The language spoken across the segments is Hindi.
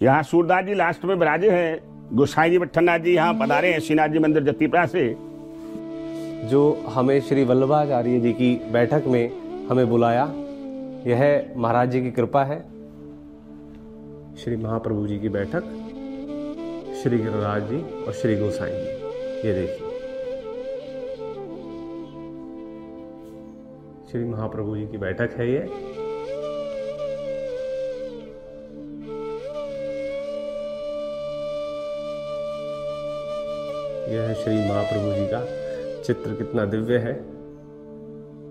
यहाँ सूरदास जी लास्ट में विराजे हैं। गोसाई जी विट्ठलनाथ जी यहाँ पधारे हैं श्रीनाथ जी मंदिर जतीपरा से। जो हमें श्री वल्लभाचार्य जी की बैठक में हमें बुलाया, यह महाराज जी की कृपा है। श्री महाप्रभु जी की बैठक, श्री गिरिराज जी और श्री गोसाई जी, ये देखिए श्री महाप्रभु जी की बैठक है ये। यह है श्री महाप्रभु जी का चित्र, कितना दिव्य है।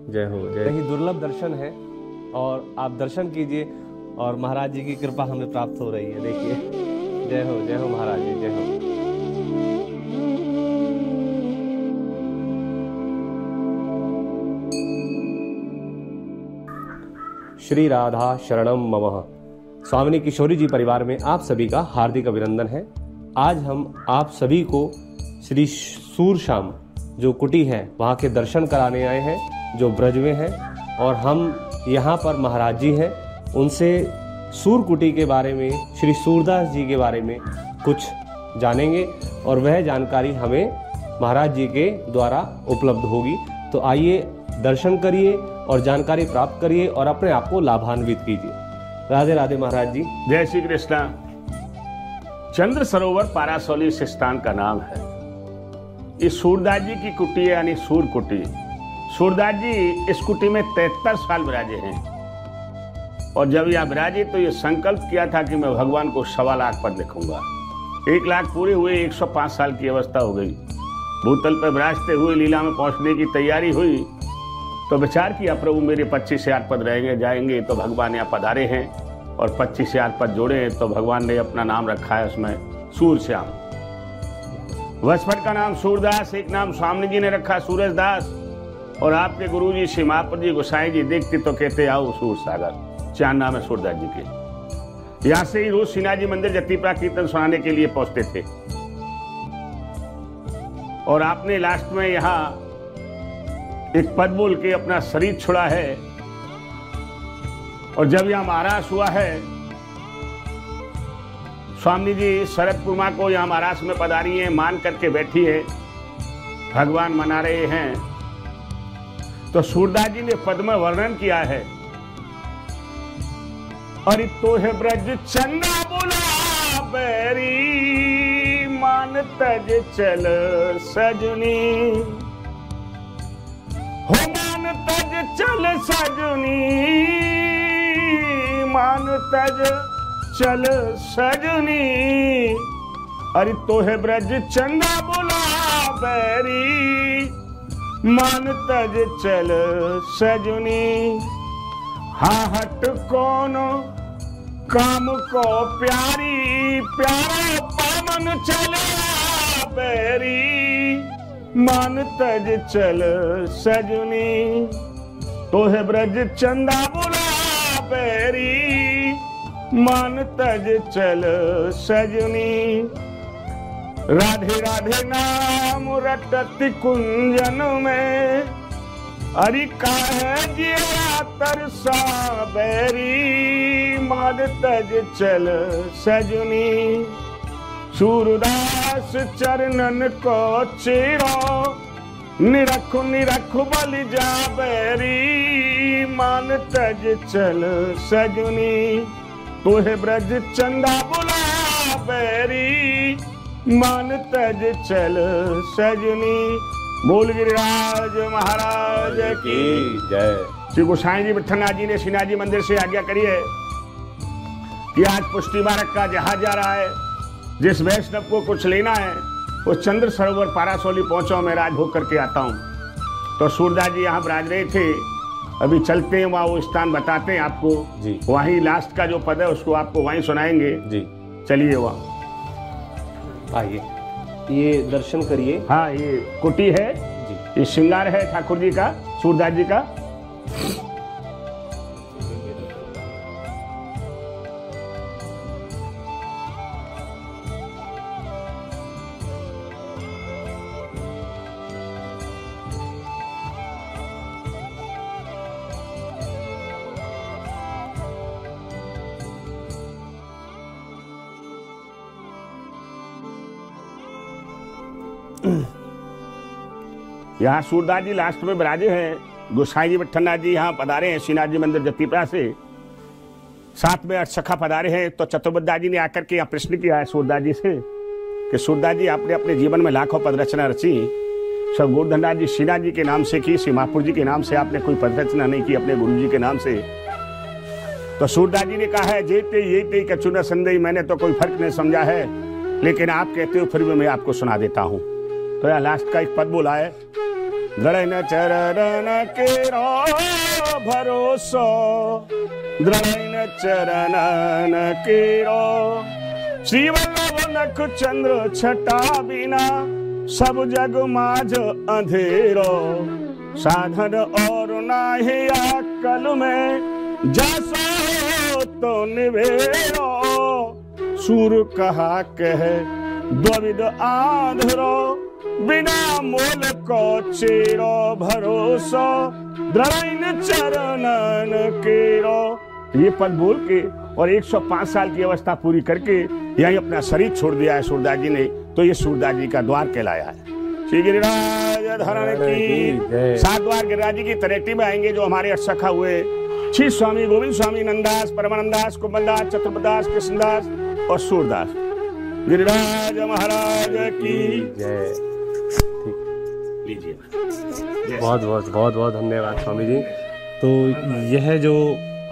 जय हो जय। ही दुर्लभ दर्शन है और आप दर्शन कीजिए और महाराज जी की कृपा हमें प्राप्त हो रही है। देखिए, जय हो महाराज जी, जय हो। श्री राधा शरणम मम। स्वामिनी किशोरी जी परिवार में आप सभी का हार्दिक अभिनंदन है। आज हम आप सभी को श्री सूरश्याम जो कुटी है वहाँ के दर्शन कराने आए हैं, जो ब्रज में है। और हम यहाँ पर महाराज जी हैं, उनसे सूर कुटी के बारे में, श्री सूरदास जी के बारे में कुछ जानेंगे और वह जानकारी हमें महाराज जी के द्वारा उपलब्ध होगी। तो आइए दर्शन करिए और जानकारी प्राप्त करिए और अपने आप को लाभान्वित कीजिए। राधे राधे महाराज जी। जय श्री कृष्णा। चंद्र सरोवर पारासौली इस स्थान का नाम है। इस सूरदास जी की कुटी है, यानी सूर कुटी। सूरदास जी इस कुटी में 73 साल विराजे हैं। और जब यह विराजे तो ये संकल्प किया था कि मैं भगवान को 1.25 लाख पद लिखूंगा। 1 लाख पूरे हुए, 105 साल की अवस्था हो गई। भूतल पर विराजते हुए लीला में पहुंचने की तैयारी हुई तो विचार किया, प्रभु मेरे 25,000 पद रहेंगे जाएंगे। तो भगवान यहाँ पधारे हैं और 25,000 पद जोड़े हैं। तो भगवान ने अपना नाम रखा है उसमें सूरश्याम। वसपट का नाम सूरदास, एक नाम स्वामी जी ने रखा सूरजदास। और आपके गुरु जी श्री महाप्रभु जी गोसाई जी देखते तो कहते आओ सूर सागर। 4 नाम है सूरदास जी के। यहाँ से ही रोज श्रीनाथ जी मंदिर जतीपरा कीर्तन सुनाने के लिए पहुंचते थे। और आपने लास्ट में यहाँ एक पद बोल के अपना शरीर छुड़ा है। और जब यहाँ महाराज हुआ है, स्वामी जी शरद माँ को यहाँ महाराज में पधारी है, मान करके बैठी है, भगवान मना रहे हैं। तो सूरदास जी ने पद में वर्णन किया है, अरे तो है ब्रज चंदा बोला बैरी, मान तज चल सजनी, हो मान तज चल सजनी, मान तज चल सजनी। अरे तो है ब्रज चंदा बोला बैरी, मान तज चल सजनी। हाँ हट कौन काम को प्यारी, प्यारा पामन चला बैरी, मान तज चल सजनी। तो है ब्रज चंदा बोला बैरी, मान तज चल सजनी। राधे राधे नाम रटत कुंजन में, अरे काहे जिया तरसा बैरी, मान तज चल सजनी। सूरदास चरणन को चेरो, निरख निरख बल जा बैरी, मान तज चल सजनी। तो है ब्रज चंदा बुला बैरी, मान तज चल सजनी। बोल गिरिराज महाराज की जय। श्री गोसाई जी विट्ठलनाथ जी ने श्रीनाथ जी मंदिर से आज्ञा करी है कि आज पुष्टि मार्ग का जहाज जा रहा है। जिस वैष्णव को कुछ लेना है वो चंद्र सरोवर पारासौली पहुंचो, मैं राज भोग करके आता हूँ। तो सूरदास जी यहाँ विराज रहे थे। अभी चलते हैं वहाँ, वो स्थान बताते हैं आपको जी। वहीं लास्ट का जो पद है उसको आपको वहीं सुनाएंगे जी। चलिए वहाँ आइए, ये दर्शन करिए। हाँ, ये कुटी है जी। ये श्रृंगार है ठाकुर जी का, सूरदास जी का। यहाँ सूरदास जी लास्ट में विराजे हैं। गोसाई जी विठ्ठलनाथ जी यहाँ पधारे हैं श्रीनाथ जी मंदिर जतीपरा से। साथ में अर्चखा पधारे हैं। तो चतुर्बुद्धदास जी ने आकर के यहाँ प्रश्न किया है सूरदास जी से कि सूरदास जी, आपने अपने जीवन में लाखों पद रचना रची, सब गोवर्धनदास जी श्रीनाथ जी के नाम से की, श्री महापुर जी के नाम से आपने कोई पद रचना नहीं की अपने गुरु जी के नाम से। तो सूरदास जी ने कहा है, जेते ये ते कछु न संदेह, मैंने तो कोई फर्क नहीं समझा है, लेकिन आप कहते हो फिर भी मैं आपको सुना देता हूँ। तो यह लास्ट का एक पद बोला है, दृढ़ चरण केरो भरोसो, दृढ़ चरण केरो, श्री वल्लभ नख चंद्र छटा बिना, सब जग माझ अंधेरो, साधन और नाहि अकल में, जसो तो निवेरो, सूर कहा कह द्विविध आंधरो, बिना मोल को चेरो भरोसा, दृढ़ चरणन केरो। ये पद बोल के और 105 साल की अवस्था पूरी करके यही अपना शरीर छोड़ दिया है सूरदास जी ने। तो ये सूरदास जी का द्वार कहलाया है। श्री गिरिराज धरण की 7 द्वार गिरिराज जी की तरेटी में आएंगे जो हमारे अर्चखा हुए श्री स्वामी गोविंद स्वामी नंदास, परमानंदास, कुंभलदास, चतुर्बुद्धदास, कृष्णदास और सूरदास। गिरिराज महाराज की जय। लीजिए। बहुत बहुत धन्यवाद स्वामी जी। तो यह जो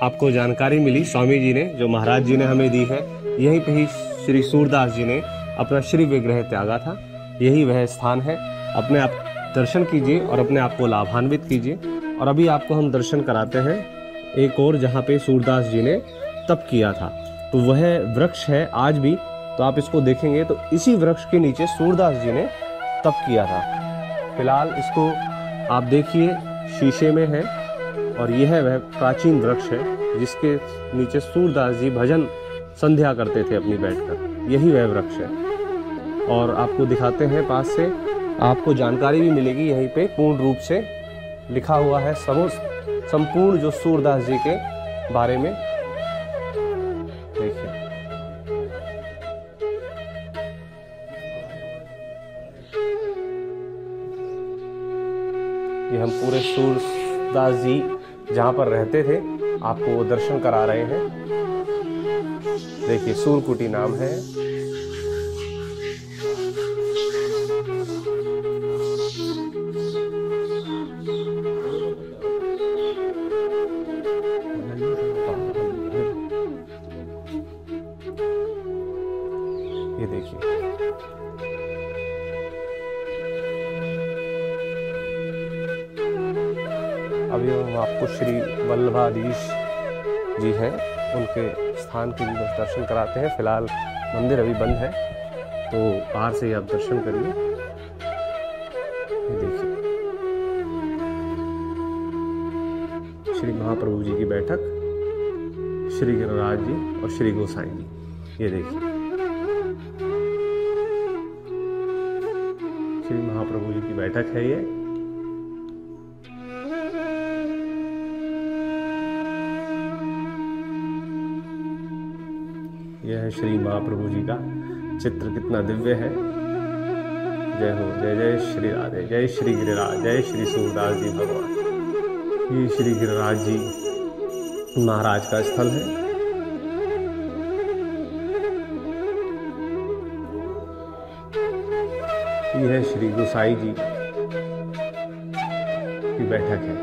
आपको जानकारी मिली स्वामी जी ने, जो महाराज जी ने हमें दी है, यहीं पे ही श्री सूरदास जी ने अपना श्री विग्रह त्यागा था। यही वह स्थान है। अपने आप दर्शन कीजिए और अपने आप को लाभान्वित कीजिए। और अभी आपको हम दर्शन कराते हैं एक और, जहाँ पे सूरदास जी ने तप किया था। तो वह वृक्ष है आज भी, तो आप इसको देखेंगे तो इसी वृक्ष के नीचे सूरदास जी ने तप किया था। फिलहाल इसको आप देखिए, शीशे में है और यह वह प्राचीन वृक्ष है जिसके नीचे सूरदास जी भजन संध्या करते थे अपनी बैठकर। यही वह वृक्ष है और आपको दिखाते हैं पास से। आपको जानकारी भी मिलेगी यहीं पे, पूर्ण रूप से लिखा हुआ है संपूर्ण जो सूरदास जी के बारे में। देखिए, ये हम पूरे सूरदास जी जहां पर रहते थे आपको वो दर्शन करा रहे हैं। देखिए, सूरकुटी नाम है। ये देखिए, अभी हम आपको श्री वल्लभाधीश जी हैं उनके स्थान के भी दर्शन कराते हैं। फिलहाल मंदिर अभी बंद है, तो बाहर से ही आप दर्शन करिए। ये देखिए, श्री महाप्रभु जी की बैठक, श्री गिरिराज जी और श्री गोसाई जी। ये देखिए, श्री महाप्रभु जी की बैठक है ये। यह है श्री महाप्रभु जी का चित्र, कितना दिव्य है। जय हो, जय जय श्री राधे, जय श्री गिरिराज, जय श्री सूरदास जी भगवान। ये श्री गिरिराज जी महाराज का स्थल है। यह है श्री गोसाई जी की बैठक है।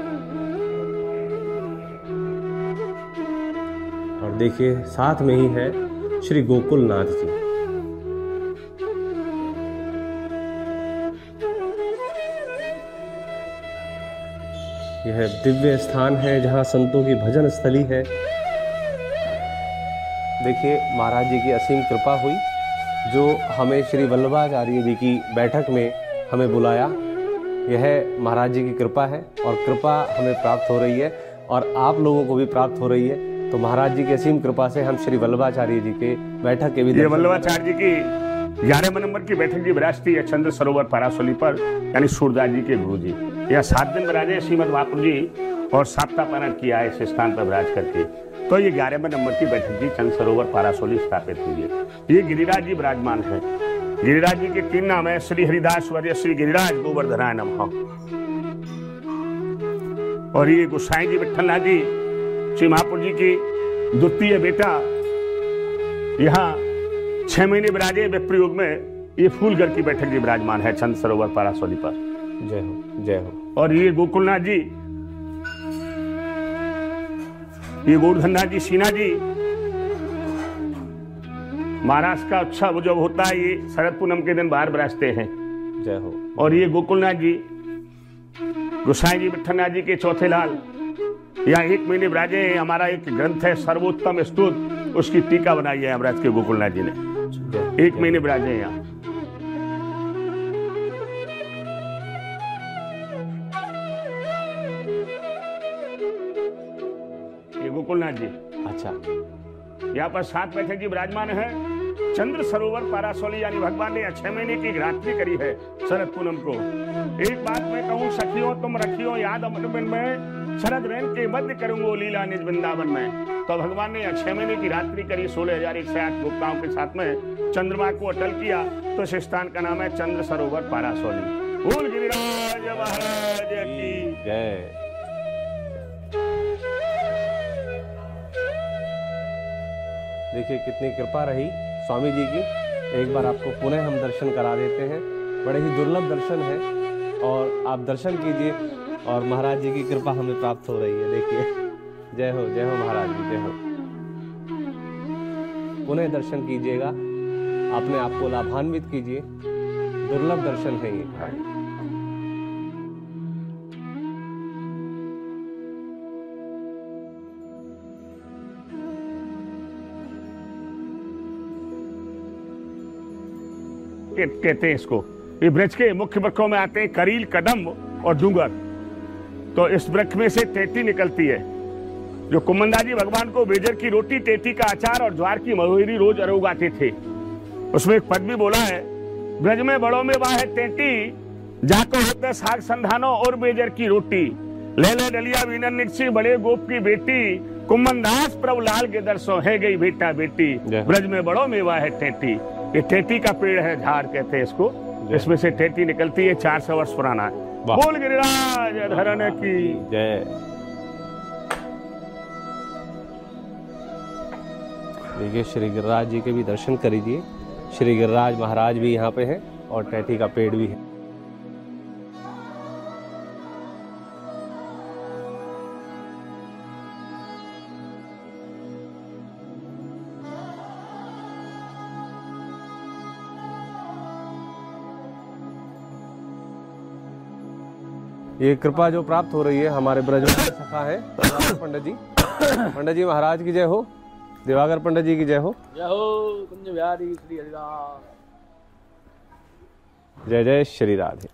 और देखिए, साथ में ही है श्री गोकुलनाथ जी। यह दिव्य स्थान है जहां संतों की भजन स्थली है। देखिए, महाराज जी की असीम कृपा हुई जो हमें श्री वल्लभाचार्य जी की बैठक में हमें बुलाया। यह महाराज जी की कृपा है और कृपा हमें प्राप्त हो रही है और आप लोगों को भी प्राप्त हो रही है। तो महाराज जी की असीम कृपा से हम श्री वल्लभाचार्य जी के बैठक के भी, ये वल्लभाचार्य जी की 11वें नंबर की बैठक जी विराजती है चंद्र सरोवर पारासोली पर, यानी सूरदास जी के गुरु जी। यह 7 दिन विराजे श्रीमद महापुर जी और सप्ताह पारण किया है इस स्थान पर विराज करके। तो ये 11वें नंबर की बैठक जी चंद्र सरोवर पारासोली स्थापित हुई है। ये गिरिराज जी विराजमान है। गिरिराज जी के 3 नाम है, श्री हरिदास वर्य, श्री गिरिराज गोवर्धनाय नमः। और ये गोसाई जी विठलनाथ जी श्री महापुर जी की द्वितीय बेटा यहाँ 6 महीने विराजे। विप्रयोग में ये फूलगढ़ की बैठक जी विराजमान है चंद्र सरोवर पारासोली पर। जय हो, जय हो। और ये गोकुलनाथ जी, ये गोवर्धननाथ जी सीना जी, महाराष्ट्र का उत्सव जब होता है ये शरद पूनम के दिन बाहर बरसते हैं। जय हो। और ये गोकुलनाथ जी गोसाई जी विठलनाथ जी के चौथे लाल यहाँ 1 महीने विराजे हैं। हमारा एक ग्रंथ है सर्वोत्तम स्तुत, उसकी टीका बनाई है अमराज के गोकुलनाथ जी ने। 1 महीने विराजे हैं यहाँ। ये गोकुलनाथ जी, अच्छा, यहाँ पर 7 बैठक जी विराजमान है। चंद्र सरोवर पारासोली, यानी भगवान ने 6 महीने की रात्रि करी है शरद पूनम को। एक बात मैं कहूँ सखियों, तुम रखियो याद अमर मन में, शरद रैन के मध्य करूंगो लीला निज वृंदावन में। तो भगवान ने 6 महीने की रात्रि करी, 16,108 गोपिकाओं के साथ में चंद्रमा को अटल किया। तो इस स्थान का नाम है चंद्र सरोवर पारासोली। बोल गिरिराज महाराज की जय। देखिए कितनी कृपा रही स्वामी जी की। एक बार आपको पुनः हम दर्शन करा देते हैं, बड़े ही दुर्लभ दर्शन है और आप दर्शन कीजिए और महाराज जी की कृपा हमें प्राप्त हो रही है। देखिए, जय हो महाराज जी, जय हो। पुनः दर्शन कीजिएगा, अपने आप को लाभान्वित कीजिए, दुर्लभ दर्शन है ये। कहते हैं इसको। ये वृक्ष के मुख्य वृक्षों में आते हैं करील, कदम और डूंगर। तो इस वृक्ष में से टेटी निकलती है, जो कुमंदा जी भगवान को बेजर की रोटी, टेटी का अचार और ज्वार की महुरी रोज अरुगाते थे। उसमें एक पद भी बोला है, ब्रज में बड़ों में वाह है टेटी, जाको होते साग संधानो और बेजर की रोटी। ले ले डलिया वीनन निकसी बड़े गोप की बेटी, कुमंदास प्रभु लाल के दर्शों है गई बेटा बेटी। ब्रज में बड़ों में वाह है टेटी। ये टेटी का पेड़ है, झाड़ कहते हैं इसको। इसमें से टेटी निकलती है, 400 वर्ष पुराना है। बोल गिरिराज धरण की जय। देखिए श्री गिरिराज जी के भी दर्शन करीजिए। श्री गिरिराज महाराज भी यहाँ पे हैं और टेटी का पेड़ भी है। ये कृपा जो प्राप्त हो रही है हमारे ब्रज में सखा है पंडित जी। पंडित जी महाराज की जय हो, दिवाकर पंडित जी की जय हो। जय हो कुंज बिहारी श्री हरिदास। जय जय श्री राधे।